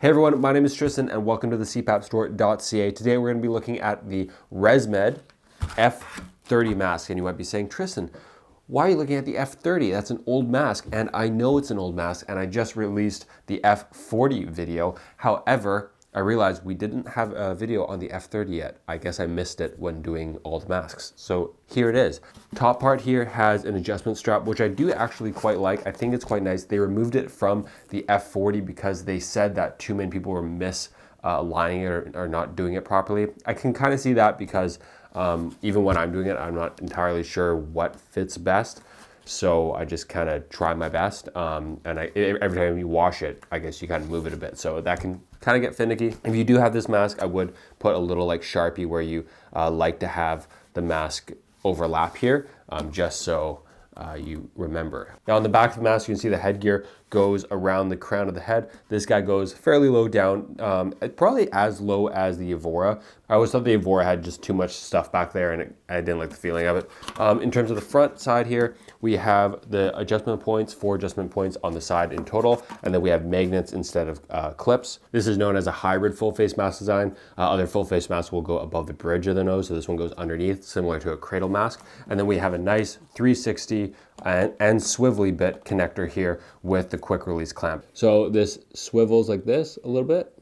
Hey everyone, my name is Tristan and welcome to the CPAPstore.ca. Today we're going to be looking at the ResMed F30 mask. And you might be saying, Tristan, why are you looking at the F30? That's an old mask. And I know it's an old mask and I just released the F40 video. However, I realized we didn't have a video on the F30 yet. I guess I missed it when doing all the masks. So here it is. Top part here has an adjustment strap, which I do actually quite like. I think it's quite nice. They removed it from the F40 because they said that too many people were misaligning it or not doing it properly. I can kind of see that because even when I'm doing it, I'm not entirely sure what fits best. So I just kind of try my best. And every time you wash it, I guess you kind of move it a bit. So that can kind of get finicky. If you do have this mask, I would put a little like Sharpie where you like to have the mask overlap here, just so you remember. Now on the back of the mask, you can see the headgear goes around the crown of the head. This guy goes fairly low down, probably as low as the Evora. I always thought the Evora had just too much stuff back there and I didn't like the feeling of it. In terms of the front side here, we have the adjustment points, 4 adjustment points on the side in total, and then we have magnets instead of clips. This is known as a hybrid full face mask design. Other full face masks will go above the bridge of the nose, so this one goes underneath, similar to a cradle mask. And then we have a nice 360 and swivelly bit connector here with the quick release clamp. So this swivels like this a little bit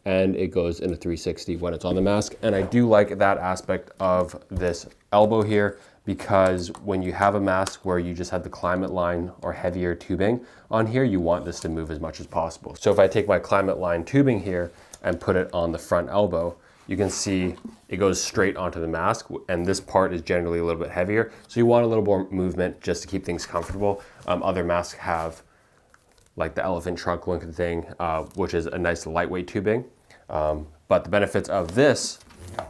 and it goes in a 360 when it's on the mask. And I do like that aspect of this elbow here because when you have a mask where you just have the climate line or heavier tubing on here, you want this to move as much as possible. So if I take my climate line tubing here and put it on the front elbow, you can see it goes straight onto the mask, and this part is generally a little bit heavier. So you want a little more movement just to keep things comfortable. Other masks have like the elephant trunk looking thing, which is a nice lightweight tubing. But the benefits of this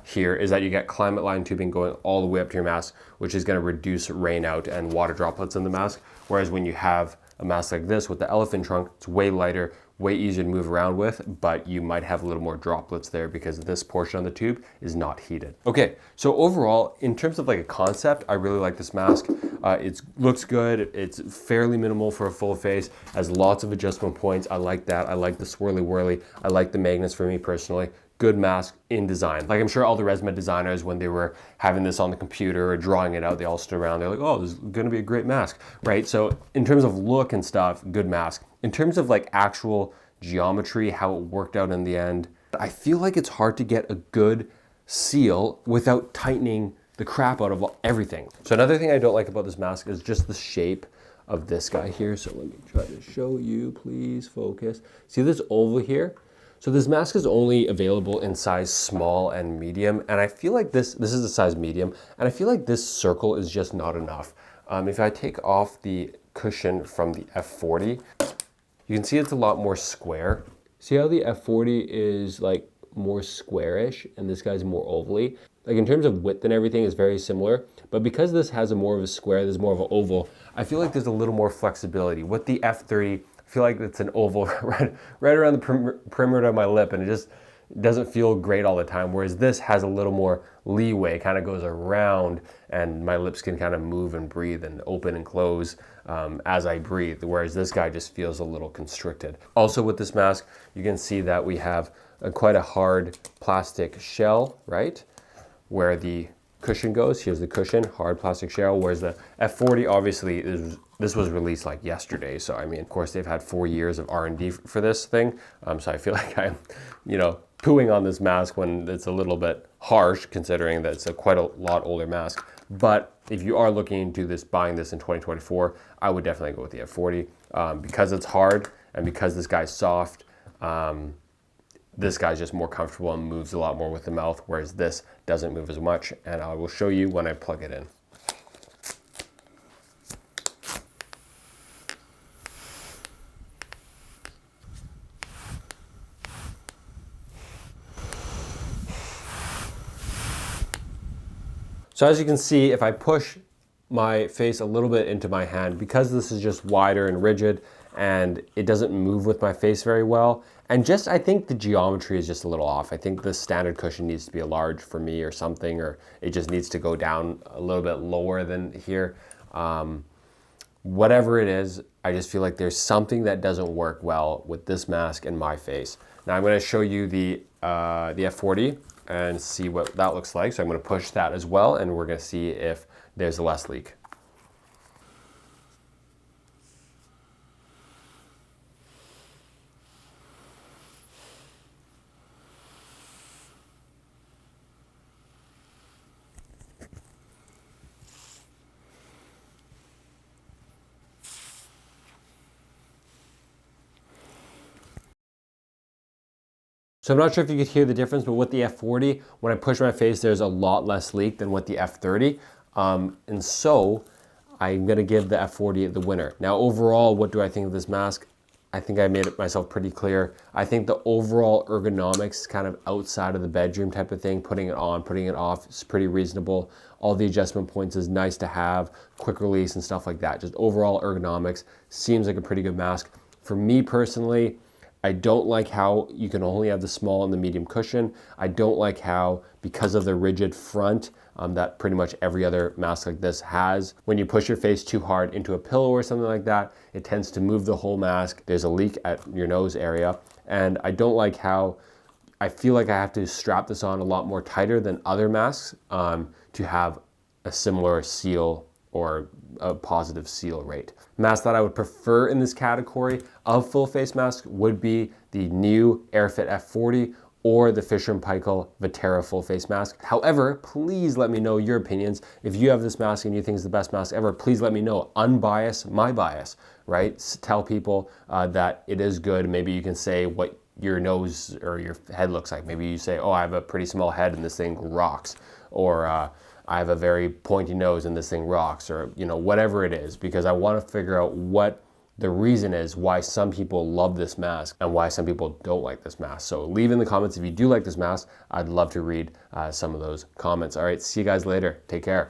here is that you get climate line tubing going all the way up to your mask, which is gonna reduce rain out and water droplets in the mask. Whereas when you have a mask like this with the elephant trunk, it's way lighter, way easier to move around with, but you might have a little more droplets there because this portion of the tube is not heated. Okay, so overall, in terms of like a concept, I really like this mask. It looks good, it's fairly minimal for a full face, has lots of adjustment points. I like that, I like the swirly whirly, I like the magnets for me personally. Good mask in design. Like I'm sure all the ResMed designers, when they were having this on the computer or drawing it out, they all stood around, they're like, oh, this is gonna be a great mask, right? So in terms of look and stuff, good mask. In terms of like actual geometry, how it worked out in the end, I feel like it's hard to get a good seal without tightening the crap out of everything. So another thing I don't like about this mask is just the shape of this guy here. So let me try to show you, please focus. See this oval here? So this mask is only available in size small and medium, and I feel like this is a size medium, and I feel like this circle is just not enough. If I take off the cushion from the F40, you can see it's a lot more square. See how the F40 is like more squarish and this guy's more ovally? Like in terms of width and everything is very similar, but because this has a more of a square, there's more of an oval, I feel like there's a little more flexibility. With the F30, I feel like it's an oval right around the perimeter of my lip, and it just doesn't feel great all the time. Whereas this has a little more leeway, kind of goes around, and my lips can kind of move and breathe and open and close as I breathe. Whereas this guy just feels a little constricted. Also with this mask, you can see that we have quite a hard plastic shell, right? Where the cushion goes. Here's the cushion, hard plastic shell, whereas the F40 obviously this was released like yesterday. So I mean, of course they've had 4 years of R&D for this thing. So I feel like I'm, pooing on this mask when it's a little bit harsh considering that it's quite a lot older mask. But if you are looking into buying this in 2024, I would definitely go with the F40 because it's hard and because this guy's soft. This guy's just more comfortable and moves a lot more with the mouth, whereas this doesn't move as much. And I will show you when I plug it in. So as you can see, if I push my face a little bit into my hand, because this is just wider and rigid and it doesn't move with my face very well, and I think the geometry is just a little off. I think the standard cushion needs to be a large for me or something, or it just needs to go down a little bit lower than here. Whatever it is, I just feel like there's something that doesn't work well with this mask and my face. Now I'm gonna show you the F40 and see what that looks like. So I'm gonna push that as well, and we're gonna see if there's less leak. So I'm not sure if you could hear the difference, but with the F40, when I push my face, there's a lot less leak than with the F30. And so I'm gonna give the F40 the winner. Now overall, what do I think of this mask? I think I made it myself pretty clear. I think the overall ergonomics, kind of outside of the bedroom type of thing, putting it on, putting it off, is pretty reasonable. All the adjustment points is nice to have, quick release and stuff like that. Just overall ergonomics seems like a pretty good mask. For me personally, I don't like how you can only have the small and the medium cushion. I don't like how, because of the rigid front that pretty much every other mask like this has, when you push your face too hard into a pillow or something like that, it tends to move the whole mask. There's a leak at your nose area. And I don't like how I feel like I have to strap this on a lot more tighter than other masks to have a similar seal or a positive seal rate. Mask that I would prefer in this category of full face mask would be the new AirFit F40 or the Fisher & Paykel Vetera full face mask. However, please let me know your opinions. If you have this mask and you think it's the best mask ever, please let me know. Unbiased, my bias, right? Tell people that it is good. Maybe you can say what your nose or your head looks like. Maybe you say, oh, I have a pretty small head and this thing rocks. Or I have a very pointy nose and this thing rocks, or whatever it is, because I want to figure out what the reason is why some people love this mask and why some people don't like this mask. So leave in the comments if you do like this mask. I'd love to read some of those comments. All right, see you guys later. Take care.